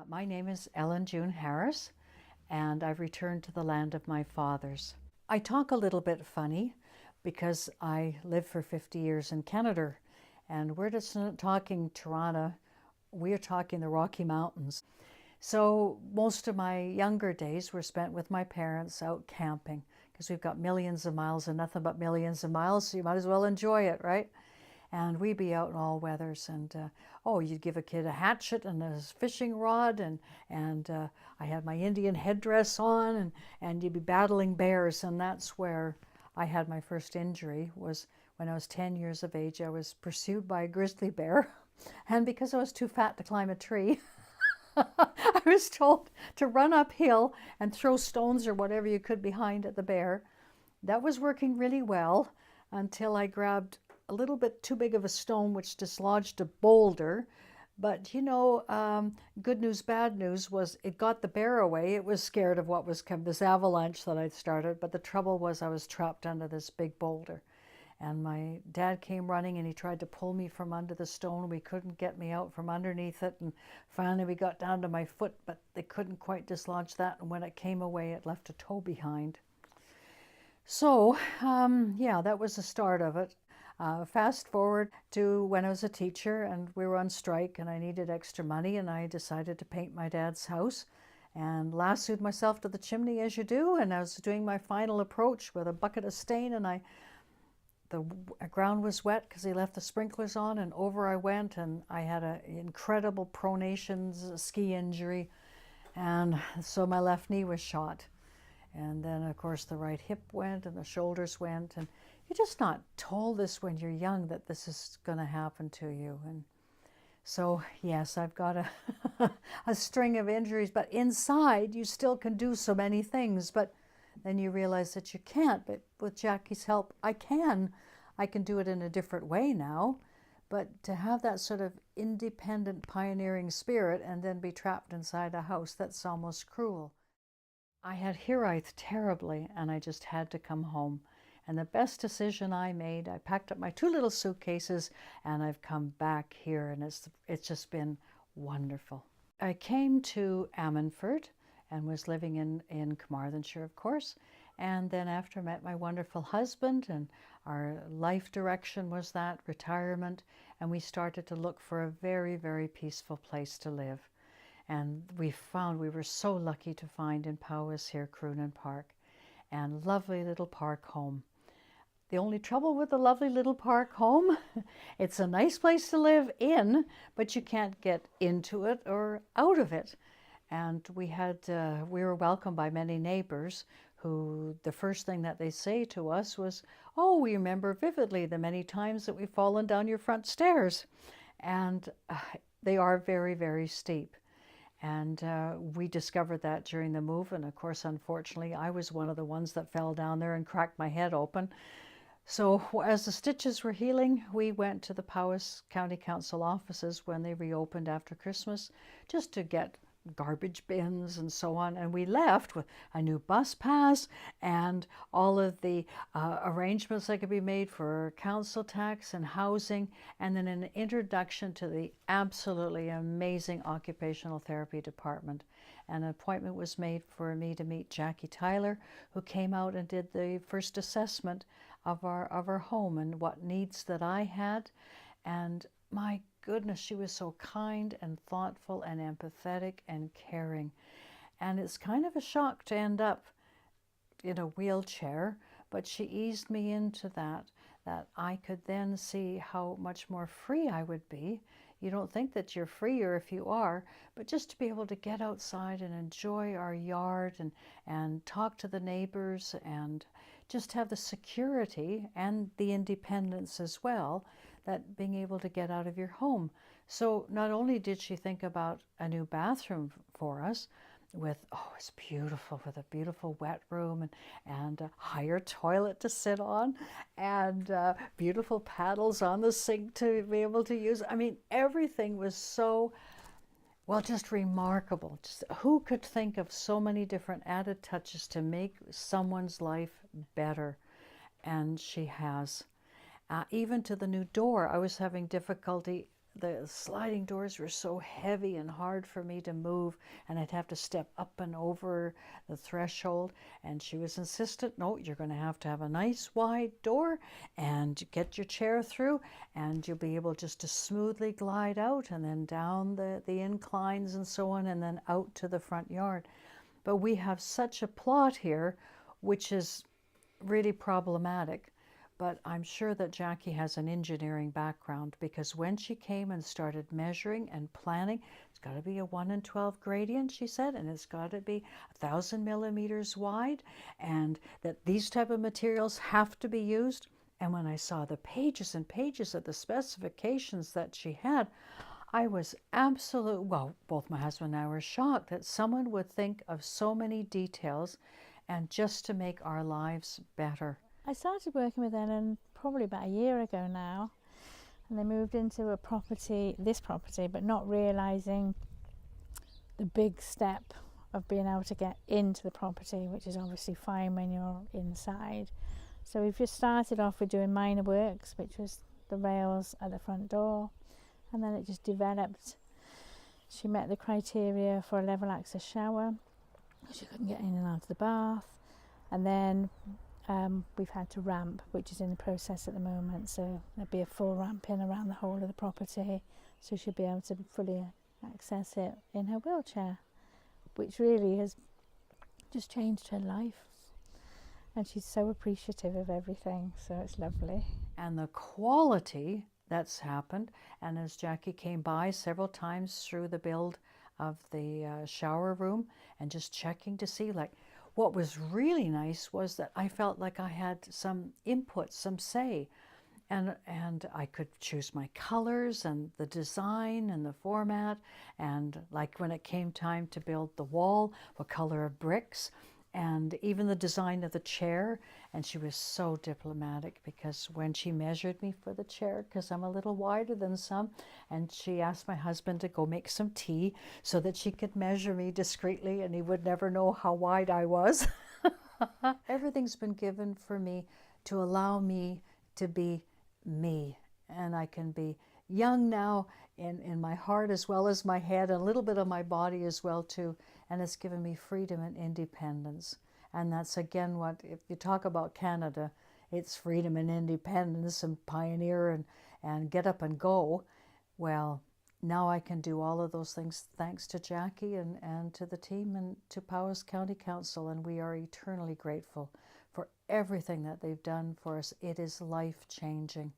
My name is Ellyn June Harris, and I've returned to the land of my fathers. I talk a little bit funny because I lived for 50 years in Canada, and we're just not talking Toronto, we're talking the Rocky Mountains. So most of my younger days were spent with my parents out camping because we've got millions of miles and nothing but millions of miles, so you might as well enjoy it, right? And we'd be out in all weathers, and you'd give a kid a hatchet and a fishing rod, and I had my Indian headdress on, and you'd be battling bears, and that's where I had my first injury. Was when I was 10 years of age. I was pursued by a grizzly bear, and because I was too fat to climb a tree, I was told to run uphill and throw stones or whatever you could behind at the bear. That was working really well until I grabbed a little bit too big of a stone, which dislodged a boulder. But good news, bad news was it got the bear away. It was scared of what was coming, this avalanche that I'd started. But the trouble was I was trapped under this big boulder. And my dad came running and he tried to pull me from under the stone. We couldn't get me out from underneath it. And finally we got down to my foot, but they couldn't quite dislodge that. And when it came away, it left a toe behind. So, that was the start of it. Fast forward to when I was a teacher and we were on strike and I needed extra money, and I decided to paint my dad's house and lassoed myself to the chimney as you do, and I was doing my final approach with a bucket of stain, and the ground was wet because he left the sprinklers on, and over I went, and I had an incredible pronation ski injury, and so my left knee was shot. And then, of course, the right hip went and the shoulders went. And you're just not told this when you're young that this is going to happen to you. And so, yes, I've got a string of injuries. But inside, you still can do so many things. But then you realize that you can't. But with Jackie's help, I can. I can do it in a different way now. But to have that sort of independent, pioneering spirit and then be trapped inside a house, that's almost cruel. I had heareth terribly, and I just had to come home. And the best decision I made, I packed up my 2 little suitcases, and I've come back here, and it's just been wonderful. I came to Ammanford and was living in Carmarthenshire, of course. And then after I met my wonderful husband, and our life direction was that, retirement, and we started to look for a very, very peaceful place to live. And we were so lucky to find in Powys here, Croonan Park, and lovely little park home. The only trouble with the lovely little park home, it's a nice place to live in, but you can't get into it or out of it. And we were welcomed by many neighbors who the first thing that they say to us was, "Oh, we remember vividly the many times that we've fallen down your front stairs." And they are very, very steep. And we discovered that during the move. And of course, unfortunately, I was one of the ones that fell down there and cracked my head open. So as the stitches were healing, we went to the Powys County Council offices when they reopened after Christmas, just to get garbage bins and so on. And we left with a new bus pass and all of the arrangements that could be made for council tax and housing, and then an introduction to the absolutely amazing Occupational Therapy Department. An appointment was made for me to meet Jackie Tyler, who came out and did the first assessment of our home and what needs that I had. And my goodness, she was so kind and thoughtful and empathetic and caring. And it's kind of a shock to end up in a wheelchair, but she eased me into that I could then see how much more free I would be. You don't think that you're freer if you are, but just to be able to get outside and enjoy our yard and talk to the neighbors and just have the security and the independence as well, that being able to get out of your home. So not only did she think about a new bathroom for us it's beautiful, with a beautiful wet room and a higher toilet to sit on, and beautiful paddles on the sink to be able to use. I mean, everything was so, just remarkable. Just who could think of so many different added touches to make someone's life better? And she has. Even to the new door, I was having difficulty the sliding doors were so heavy and hard for me to move, and I'd have to step up and over the threshold. And she was insistent, no, you're going to have a nice wide door and get your chair through, and you'll be able just to smoothly glide out and then down the inclines and so on, and then out to the front yard. But we have such a plot here, which is really problematic. But I'm sure that Jackie has an engineering background, because when she came and started measuring and planning, it's got to be a 1 in 12 gradient, she said, and it's got to be 1,000 millimeters wide, and that these type of materials have to be used. And when I saw the pages and pages of the specifications that she had, I was well, both my husband and I were shocked that someone would think of so many details and just to make our lives better. I started working with Ellyn probably about a year ago now, and they moved into this property, but not realising the big step of being able to get into the property, which is obviously fine when you're inside. So we've just started off with doing minor works, which was the rails at the front door, and then it just developed. She met the criteria for a level access shower. She couldn't get in and out of the bath, and then we've had to ramp, which is in the process at the moment, so there'll be a full ramp in around the whole of the property, so she'll be able to fully access it in her wheelchair, which really has just changed her life, and she's so appreciative of everything, so it's lovely. And the quality that's happened, and as Jackie came by several times through the build of the shower room and just checking to see, like, what was really nice was that I felt like I had some input, some say, and I could choose my colors and the design and the format, and like when it came time to build the wall, what color of bricks, and even the design of the chair. And she was so diplomatic, because when she measured me for the chair, because I'm a little wider than some, and she asked my husband to go make some tea so that she could measure me discreetly and he would never know how wide I was. Everything's been given for me to allow me to be me, and I can be young now in my heart as well as my head, and a little bit of my body as well too, and it's given me freedom and independence. And that's again what, if you talk about Canada, it's freedom and independence and pioneer and get up and go. Well, now I can do all of those things thanks to Jackie and to the team and to Powys County Council, and we are eternally grateful for everything that they've done for us. It is life-changing.